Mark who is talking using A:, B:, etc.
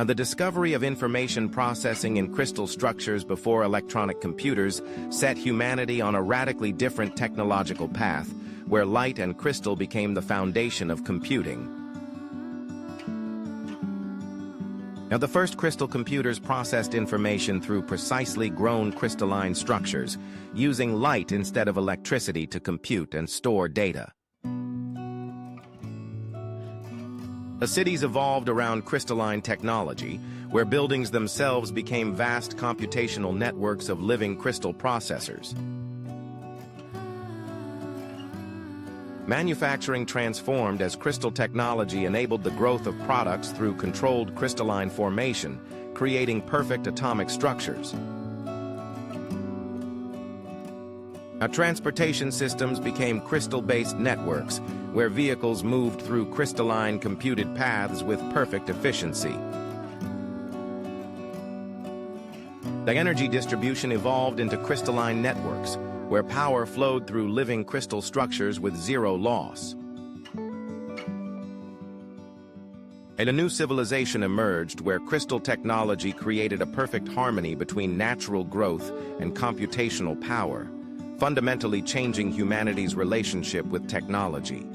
A: And the discovery of information processing in crystal structures before electronic computers set humanity on a radically different technological path, where light and crystal became the foundation of computing. Now, the first crystal computers processed information through precisely grown crystalline structures, using light instead of electricity to compute and store data. The cities evolved around crystalline technology, where buildings themselves became vast computational networks of living crystal processors. Manufacturing transformed as crystal technology enabled the growth of products through controlled crystalline formation, creating perfect atomic structures. Now, transportation systems became crystal-based networks, where vehicles moved through crystalline computed paths with perfect efficiency. The energy distribution evolved into crystalline networks, where power flowed through living crystal structures with zero loss. And a new civilization emerged where crystal technology created a perfect harmony between natural growth and computational power, fundamentally changing humanity's relationship with technology.